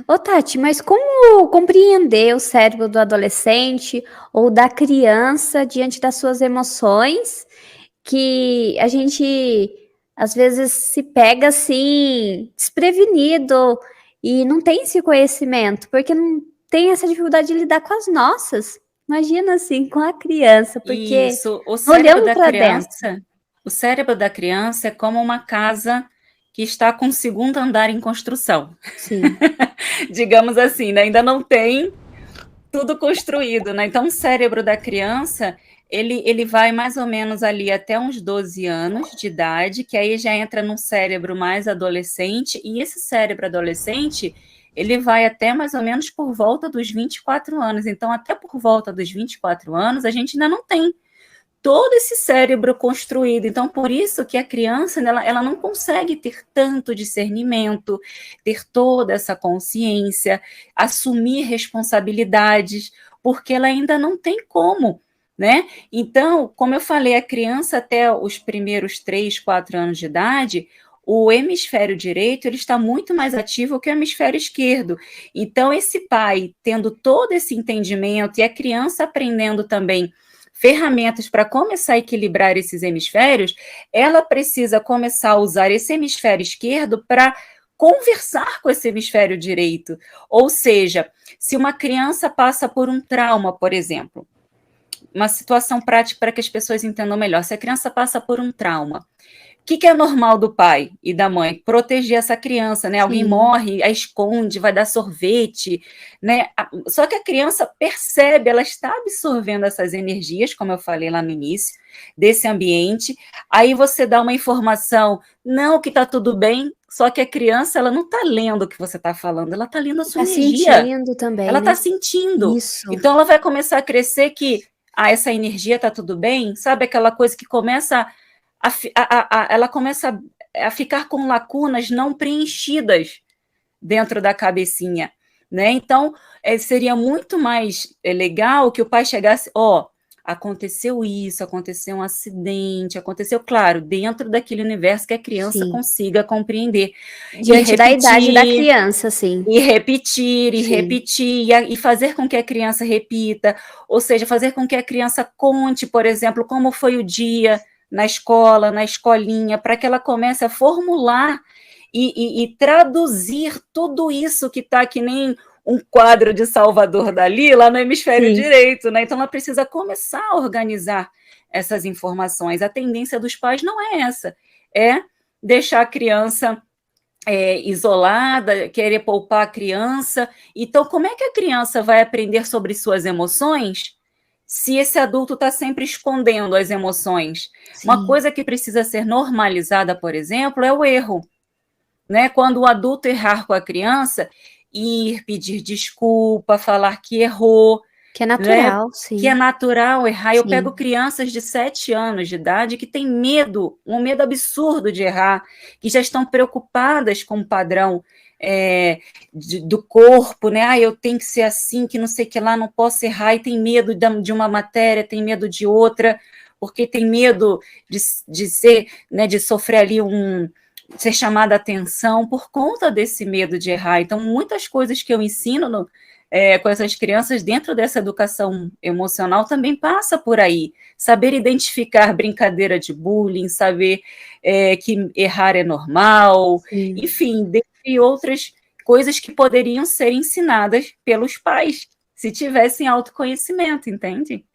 Ô, Tati, mas como compreender o cérebro do adolescente ou da criança diante das suas emoções, que a gente às vezes se pega assim, desprevenido e não tem esse conhecimento, porque não tem essa dificuldade de lidar com as nossas. Imagina assim, com a criança, porque Isso, olhando para dentro. o cérebro da criança é como uma casa que está com o segundo andar em construção. Sim, Digamos assim, né? Ainda não tem tudo construído, né? Então, o cérebro da criança, ele vai mais ou menos ali até uns 12 anos de idade, que aí já entra num cérebro mais adolescente, e esse cérebro adolescente, ele vai até mais ou menos por volta dos 24 anos. Então, até por volta dos 24 anos, a gente ainda não tem todo esse cérebro construído. Então, por isso que a criança ela não consegue ter tanto discernimento, ter toda essa consciência, assumir responsabilidades, porque ela ainda não tem como. Né? Então, como eu falei, a criança até os primeiros 3, 4 anos de idade, o hemisfério direito ele está muito mais ativo que o hemisfério esquerdo. Então, esse pai tendo todo esse entendimento e a criança aprendendo também ferramentas para começar a equilibrar esses hemisférios, ela precisa começar a usar esse hemisfério esquerdo para conversar com esse hemisfério direito. Ou seja, se uma criança passa por um trauma, por exemplo, uma situação prática para que as pessoas entendam melhor. Se a criança passa por um trauma, o que é normal do pai e da mãe? Proteger essa criança, né? Alguém sim, morre, a esconde, vai dar sorvete, né? Só que a criança percebe, ela está absorvendo essas energias, como eu falei lá no início, desse ambiente. Aí você dá uma informação, não, que está tudo bem, só que a criança, ela não está lendo o que você está falando, ela está lendo a sua tá energia. sentindo também, Ela está né? sentindo. Isso. Então ela vai começar a crescer que essa energia está tudo bem, sabe aquela coisa que começa ela começa a ficar com lacunas não preenchidas dentro da cabecinha, né? Então, seria muito mais legal que o pai chegasse, aconteceu isso, aconteceu um acidente, aconteceu, claro, dentro daquele universo que a criança Sim. consiga compreender e Diante da idade da repetir, criança, sim. e repetir, e Sim. repetir, e fazer com que a criança repita, ou seja, fazer com que a criança conte, por exemplo, como foi o dia na escola, na escolinha, para que ela comece a formular e traduzir tudo isso que está que nem um quadro de Salvador Dalí lá no hemisfério Sim. direito, né? Então ela precisa começar a organizar essas informações. A tendência dos pais não é essa, é deixar a criança isolada, querer poupar a criança. Então, como é que a criança vai aprender sobre suas emoções se esse adulto está sempre escondendo as emoções? Uma Sim. coisa que precisa ser normalizada, por exemplo, é o erro. Né? Quando o adulto errar com a criança, ir pedir desculpa, falar que errou, Que é né? natural, Que é sim. natural errar. Eu pego Sim. crianças de 7 anos de idade que têm medo, um medo absurdo de errar, que já estão preocupadas com o padrão do corpo, né? Eu tenho que ser assim, que não sei o que lá, não posso errar, e tem medo de uma matéria, tem medo de outra, porque tem medo de ser, né, de sofrer ali ser chamada a atenção por conta desse medo de errar. Então, muitas coisas que eu ensino com essas crianças dentro dessa educação emocional também passa por aí. Saber identificar brincadeira de bullying, saber que errar é normal, Sim. enfim, dentre outras coisas que poderiam ser ensinadas pelos pais, se tivessem autoconhecimento, entende?